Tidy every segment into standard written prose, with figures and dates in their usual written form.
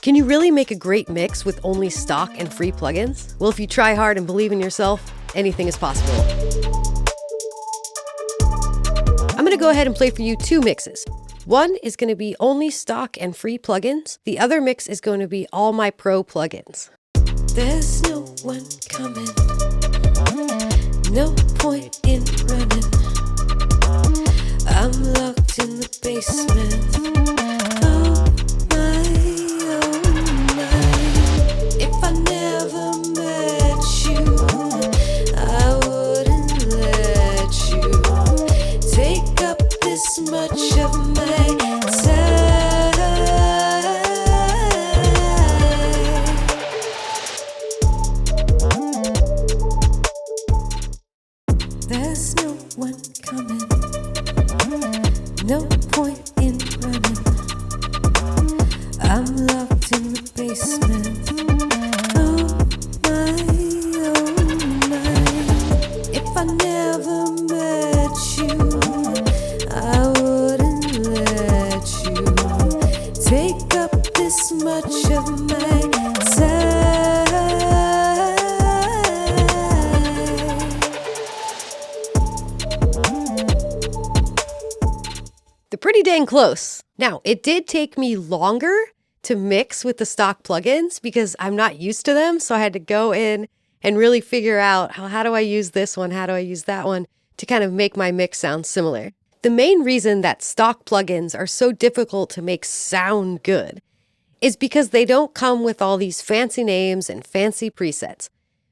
Can you really make a great mix with only stock and free plugins? Well, if you try hard and believe in yourself, anything is possible. I'm going to go ahead and play for you two mixes. One is going to be only stock and free plugins. The other mix is going to be all my pro plugins. There's no one coming, no point in running. I'm locked in the basement. Oh my. If I never met you, I wouldn't let you take up this much of my time. There's no one coming, no point in running. I'm locked in the basement. Oh my. If I never met you, I wouldn't let you take up this much of my time. They're pretty dang close. Now, it did take me longer to mix with the stock plugins because I'm not used to them. So I had to go in and really figure out how do I use this one? How do I use that one to kind of make my mix sound similar? The main reason that stock plugins are so difficult to make sound good is because they don't come with all these fancy names and fancy presets.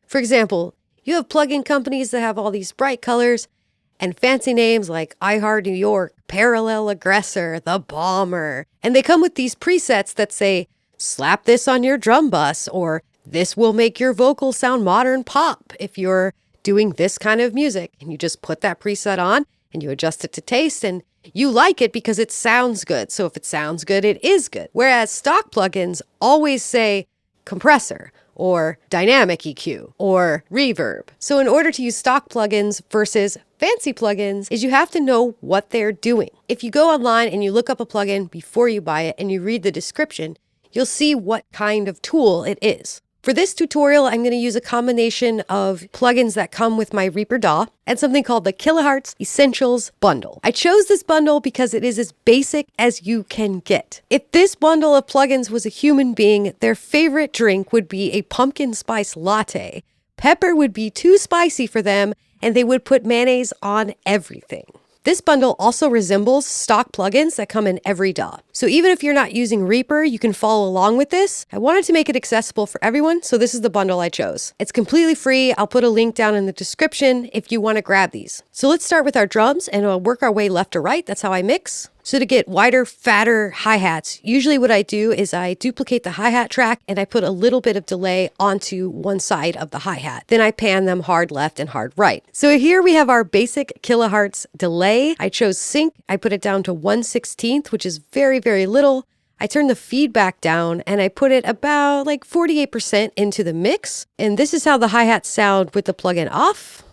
For example, you have plugin companies that have all these bright colors and fancy names like iHeart New York, Parallel Aggressor, The Bomber. And they come with these presets that say, slap this on your drum bus, or this will make your vocals sound modern pop if you're doing this kind of music. And you just put that preset on and you adjust it to taste and you like it because it sounds good. So if it sounds good, it is good. Whereas stock plugins always say compressor or dynamic EQ or reverb. So in order to use stock plugins versus fancy plugins is you have to know what they're doing. If you go online and you look up a plugin before you buy it and you read the description, you'll see what kind of tool it is. For this tutorial, I'm going to use a combination of plugins that come with my Reaper DAW and something called the Kilohearts Essentials Bundle. I chose this bundle because it is as basic as you can get. If this bundle of plugins was a human being, their favorite drink would be a pumpkin spice latte. Pepper would be too spicy for them, and they would put mayonnaise on everything. This bundle also resembles stock plugins that come in every DAW. So even if you're not using Reaper, you can follow along with this. I wanted to make it accessible for everyone, so this is the bundle I chose. It's completely free. I'll put a link down in the description if you want to grab these. So let's start with our drums and we'll work our way left to right. That's how I mix. So to get wider, fatter hi-hats, usually what I do is I duplicate the hi-hat track and I put a little bit of delay onto one side of the hi-hat. Then I pan them hard left and hard right. So here we have our basic Kilohearts delay. I chose sync. I put it down to 1/16, which is very, very little. I turn the feedback down and I put it about like 48% into the mix. And this is how the hi-hats sound with the plugin off.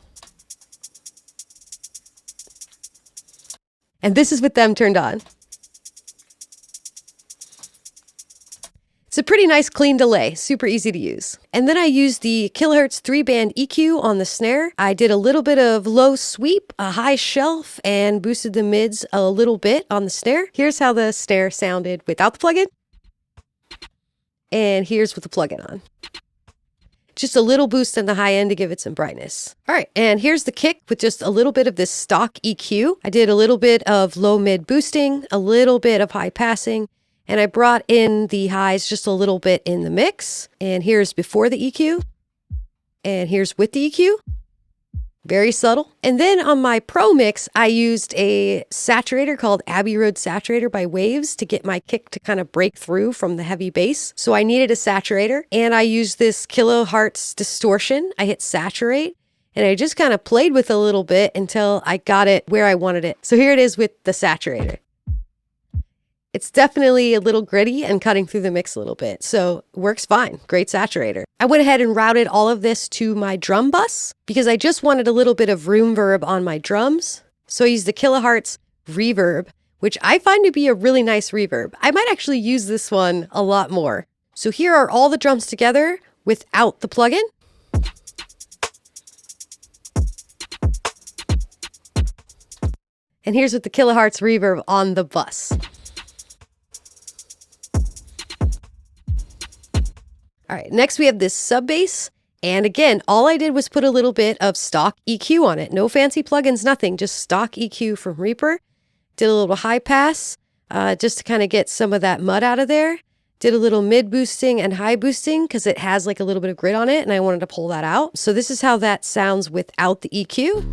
And this is with them turned on. It's a pretty nice clean delay, super easy to use. And then I used the Kilohearts 3-band EQ on the snare. I did a little bit of low sweep, a high shelf, and boosted the mids a little bit on the snare. Here's how the snare sounded without the plugin. And here's with the plugin on. Just a little boost in the high end to give it some brightness. All right, and here's the kick with just a little bit of this stock EQ. I did a little bit of low mid boosting, a little bit of high passing, and I brought in the highs just a little bit in the mix. And here's before the EQ, and here's with the EQ. Very subtle. And then on my Pro mix, I used a saturator called Abbey Road Saturator by Waves to get my kick to kind of break through from the heavy bass. So I needed a saturator, and I used this Kilohearts distortion. I hit saturate, and I just kind of played with it a little bit until I got it where I wanted it. So here it is with the saturator. It's definitely a little gritty and cutting through the mix a little bit, so it works fine. Great saturator. I went ahead and routed all of this to my drum bus because I just wanted a little bit of room verb on my drums. So I used the Kilohearts reverb, which I find to be a really nice reverb. I might actually use this one a lot more. So here are all the drums together without the plugin. And here's with the Kilohearts reverb on the bus. All right, next we have this sub bass. And again, all I did was put a little bit of stock EQ on it. No fancy plugins, nothing, just stock EQ from Reaper. Did a little high pass just to kind of get some of that mud out of there. Did a little mid boosting and high boosting because it has like a little bit of grit on it and I wanted to pull that out. So this is how that sounds without the EQ.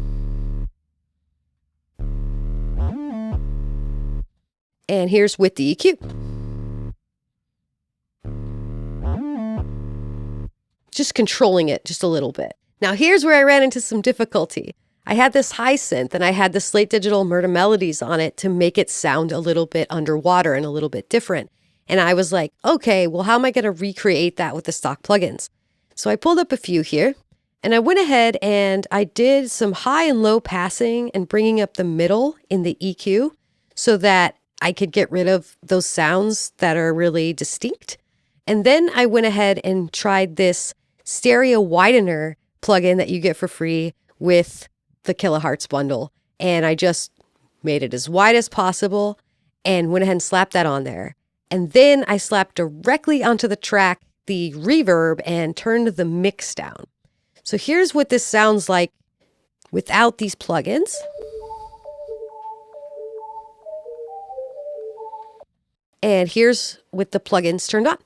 And here's with the EQ. Just controlling it just a little bit. Now here's where I ran into some difficulty. I had this high synth and I had the Slate Digital Murder Melodies on it to make it sound a little bit underwater and a little bit different. And I was like, okay, well, how am I going to recreate that with the stock plugins? So I pulled up a few here and I went ahead and I did some high and low passing and bringing up the middle in the EQ so that I could get rid of those sounds that are really distinct. And then I went ahead and tried this stereo widener plugin that you get for free with the Kilohearts bundle. And I just made it as wide as possible and went ahead and slapped that on there. And then I slapped directly onto the track the reverb and turned the mix down. So here's what this sounds like without these plugins. And here's with the plugins turned on.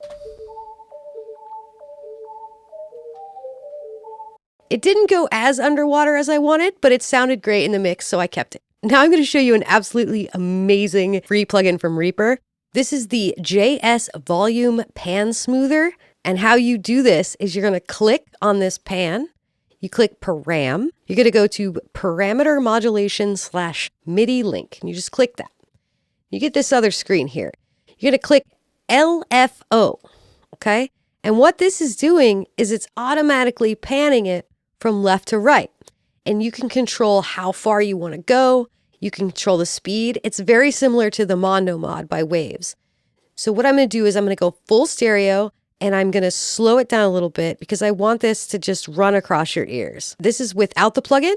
It didn't go as underwater as I wanted, but it sounded great in the mix, so I kept it. Now I'm going to show you an absolutely amazing free plugin from Reaper. This is the JS Volume Pan Smoother. And how you do this is you're going to click on this pan. You click Param. You're going to go to Parameter Modulation / MIDI Link. And you just click that. You get this other screen here. You're going to click LFO, okay? And what this is doing is it's automatically panning it from left to right. And you can control how far you want to go. You can control the speed. It's very similar to the Mondo mod by Waves. So what I'm going to do is I'm going to go full stereo and I'm going to slow it down a little bit because I want this to just run across your ears. This is without the plugin.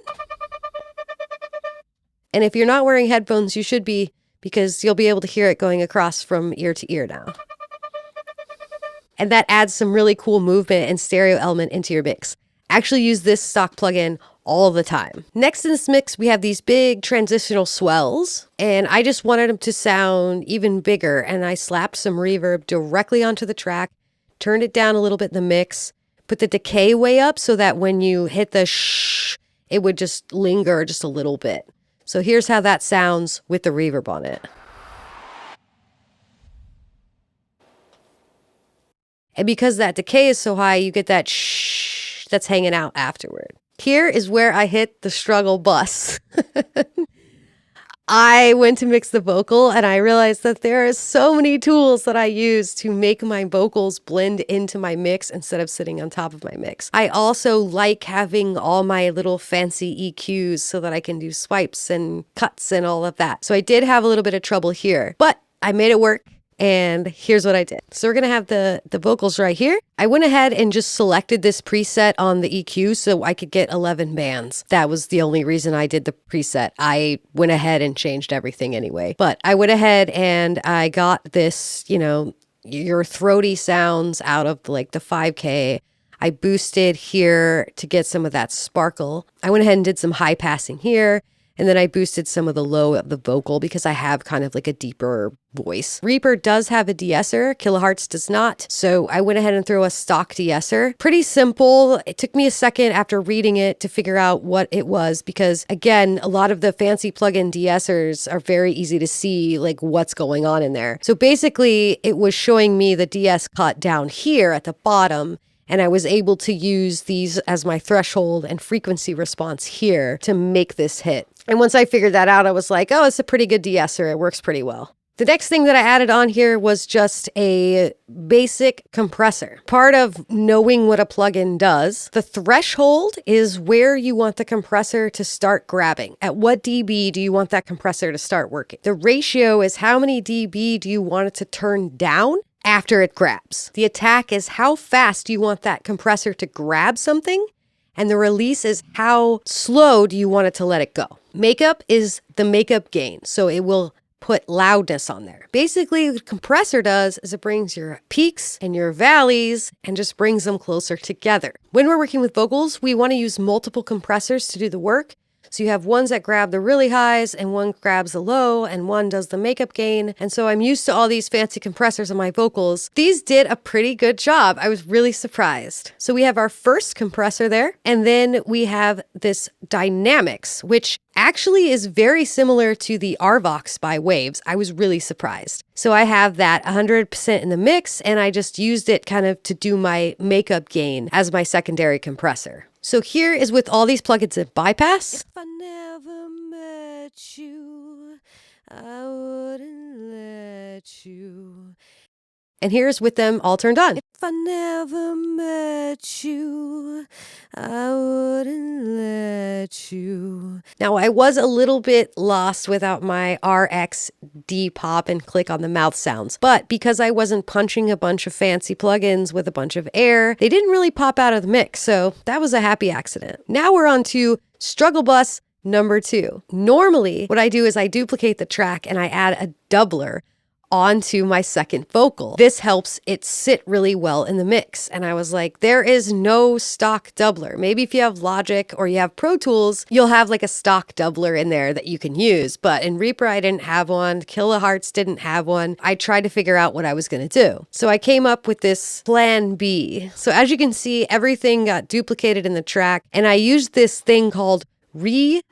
And if you're not wearing headphones, you should be, because you'll be able to hear it going across from ear to ear now. And that adds some really cool movement and stereo element into your mix. Actually use this stock plugin all the time. Next in this mix, we have these big transitional swells, and I just wanted them to sound even bigger, and I slapped some reverb directly onto the track, turned it down a little bit in the mix, put the decay way up so that when you hit the shh, it would just linger just a little bit. So here's how that sounds with the reverb on it. And because that decay is so high, you get that shh that's hanging out afterward. Here is where I hit the struggle bus. I went to mix the vocal and I realized that there are so many tools that I use to make my vocals blend into my mix instead of sitting on top of my mix. I also like having all my little fancy EQs so that I can do swipes and cuts and all of that. So I did have a little bit of trouble here, but I made it work. And here's what I did. So we're going to have the vocals right here. I went ahead and just selected this preset on the EQ so I could get 11 bands. That was the only reason I did the preset. I went ahead and changed everything anyway. But I went ahead and I got this, you know, your throaty sounds out of like the 5K. I boosted here to get some of that sparkle. I went ahead and did some high passing here. And then I boosted some of the low of the vocal because I have kind of like a deeper voice. Reaper does have a de-esser, Kilohearts does not. So I went ahead and threw a stock de-esser. Pretty simple. It took me a second after reading it to figure out what it was because again, a lot of the fancy plugin de-essers are very easy to see like what's going on in there. So basically it was showing me the de-ess cut down here at the bottom. And I was able to use these as my threshold and frequency response here to make this hit. And once I figured that out, I was like, oh, it's a pretty good de-esser. It works pretty well. The next thing that I added on here was just a basic compressor. Part of knowing what a plugin does, the threshold is where you want the compressor to start grabbing. At what dB do you want that compressor to start working? The ratio is how many dB do you want it to turn down after it grabs. The attack is how fast you want that compressor to grab something, and the release is how slow do you want it to let it go. Makeup is the makeup gain, so it will put loudness on there. Basically, what the compressor does is it brings your peaks and your valleys and just brings them closer together. When we're working with vocals, we want to use multiple compressors to do the work. So you have ones that grab the really highs and one grabs the low and one does the makeup gain. And so I'm used to all these fancy compressors on my vocals. These did a pretty good job. I was really surprised. So we have our first compressor there, and then we have this dynamics, which actually is very similar to the Arvox by Waves. I was really surprised. So I have that 100% in the mix, and I just used it kind of to do my makeup gain as my secondary compressor. So here is with all these plugins in bypass. If I never met you, I wouldn't let you. And here's with them all turned on. If I never met you, I wouldn't let you. Now, I was a little bit lost without my RX depop and click on the mouth sounds, but because I wasn't punching a bunch of fancy plugins with a bunch of air, they didn't really pop out of the mix, so that was a happy accident. Now we're on to Struggle Bus number 2. Normally, what I do is I duplicate the track and I add a doubler onto my second vocal. This helps it sit really well in the mix. And I was like, there is no stock doubler. Maybe if you have Logic or you have Pro Tools, you'll have like a stock doubler in there that you can use. But in Reaper, I didn't have one. Kilohearts didn't have one. I tried to figure out what I was going to do. So I came up with this plan B. So as you can see, everything got duplicated in the track. And I used this thing called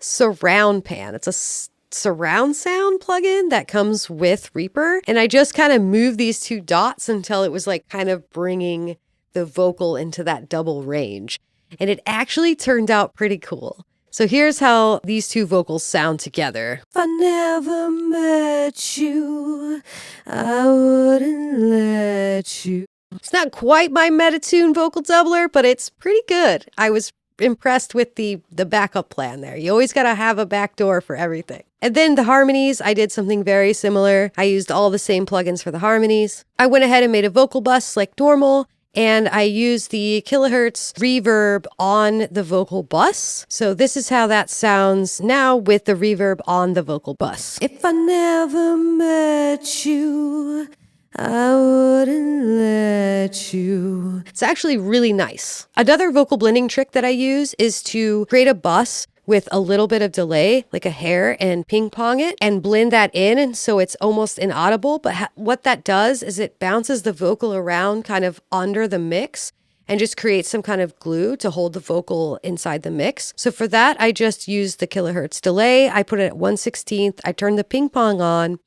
Surround Pan. It's a surround sound plugin that comes with Reaper. And I just kind of moved these two dots until it was like kind of bringing the vocal into that double range. And it actually turned out pretty cool. So here's how these two vocals sound together. If I never met you, I wouldn't let you. It's not quite my Metatune vocal doubler, but it's pretty good. I was impressed with the backup plan there. You always got to have a back door for everything. And then the harmonies, I did something very similar. I used all the same plugins for the harmonies. I went ahead and made a vocal bus like normal, and I used the Kilohertz reverb on the vocal bus. So this is how that sounds now with the reverb on the vocal bus. If I never met you, I wouldn't let you. It's actually really nice. Another vocal blending trick that I use is to create a bus with a little bit of delay, like a hair, and ping pong it and blend that in. And so it's almost inaudible. But what that does is it bounces the vocal around kind of under the mix and just creates some kind of glue to hold the vocal inside the mix. So for that, I just used the Kilohertz delay. I put it at 1/16. I turned the ping pong on.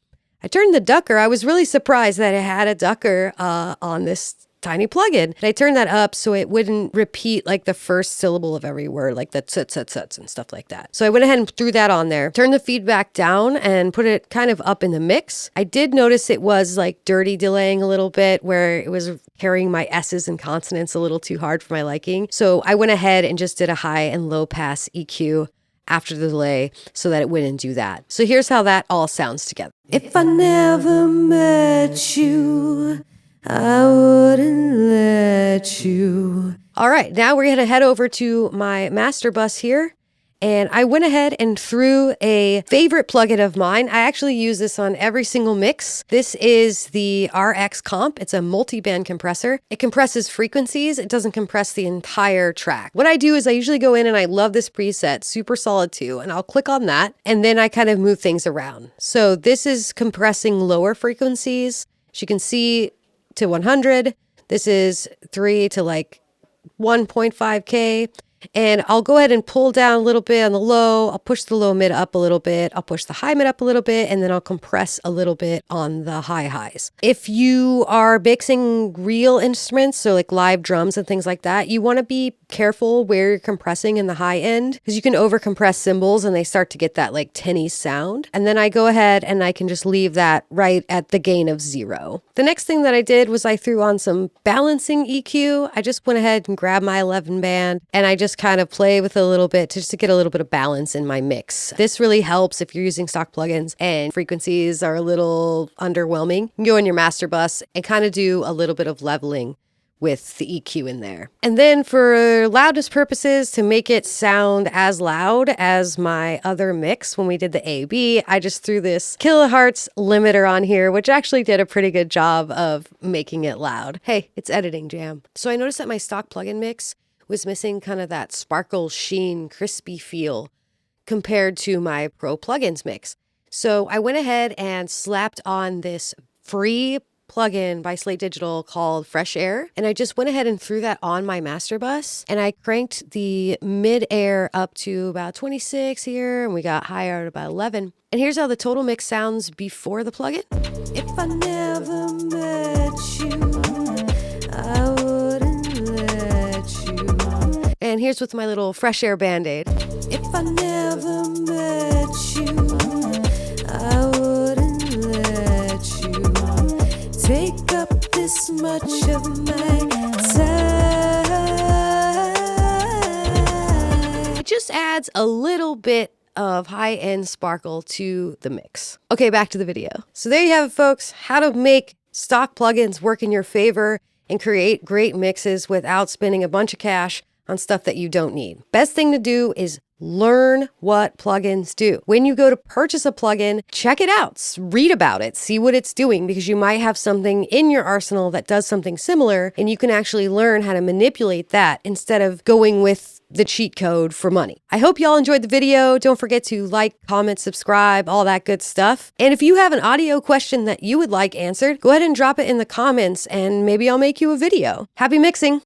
I turned the ducker. I was really surprised that it had a ducker on this tiny plugin. And I turned that up so it wouldn't repeat like the first syllable of every word, like the tsuts and stuff like that. So I went ahead and threw that on there, turned the feedback down and put it kind of up in the mix. I did notice it was like dirty delaying a little bit where it was carrying my S's and consonants a little too hard for my liking. So I went ahead and just did a high and low pass EQ after the delay so that it wouldn't do that. So here's how that all sounds together. If I never met you, I wouldn't let you. All right, now we're gonna head over to my master bus here. And I went ahead and threw a favorite plugin of mine. I actually use this on every single mix. This is the RX Comp. It's a multi-band compressor. It compresses frequencies. It doesn't compress the entire track. What I do is I usually go in and I love this preset, Super Solid 2, and I'll click on that. And then I kind of move things around. So this is compressing lower frequencies. As you can see, to 100. This is 3 to like 1.5K. And I'll go ahead and pull down a little bit on the low. I'll push the low mid up a little bit. I'll push the high mid up a little bit, and then I'll compress a little bit on the high highs. If you are mixing real instruments, so like live drums and things like that, you want to be careful where you're compressing in the high end because you can over compress cymbals and they start to get that like tinny sound. And then I go ahead and I can just leave that right at the gain of 0. The next thing that I did was I threw on some balancing EQ. I just went ahead and grabbed my 11 band and I just just kind of play with it a little bit just to get a little bit of balance in my mix. This really helps if you're using stock plugins and frequencies are a little underwhelming. You can go in your master bus and kind of do a little bit of leveling with the EQ in there. And then for loudness purposes, to make it sound as loud as my other mix when we did the A/B, I just threw this Kilohearts limiter on here, which actually did a pretty good job of making it loud. Hey, it's editing jam. So I noticed that my stock plugin mix was missing kind of that sparkle, sheen, crispy feel compared to my Pro plugins mix. So I went ahead and slapped on this free plugin by Slate Digital called Fresh Air. And I just went ahead and threw that on my master bus, and I cranked the mid air up to about 26 here, and we got higher at about 11. And here's how the total mix sounds before the plugin. If I never met you, I wouldn't let you. And here's with my little Fresh Air Band-Aid. If I never met you, I wouldn't let you take up this much of my time. It just adds a little bit of high-end sparkle to the mix. Okay, back to the video. So there you have it, folks. How to make stock plugins work in your favor and create great mixes without spending a bunch of cash on stuff that you don't need. Best thing to do is learn what plugins do. When you go to purchase a plugin, check it out, read about it, see what it's doing, because you might have something in your arsenal that does something similar, and you can actually learn how to manipulate that instead of going with the cheat code for money. I hope y'all enjoyed the video. Don't forget to like, comment, subscribe, all that good stuff. And if you have an audio question that you would like answered, go ahead and drop it in the comments and maybe I'll make you a video. Happy mixing!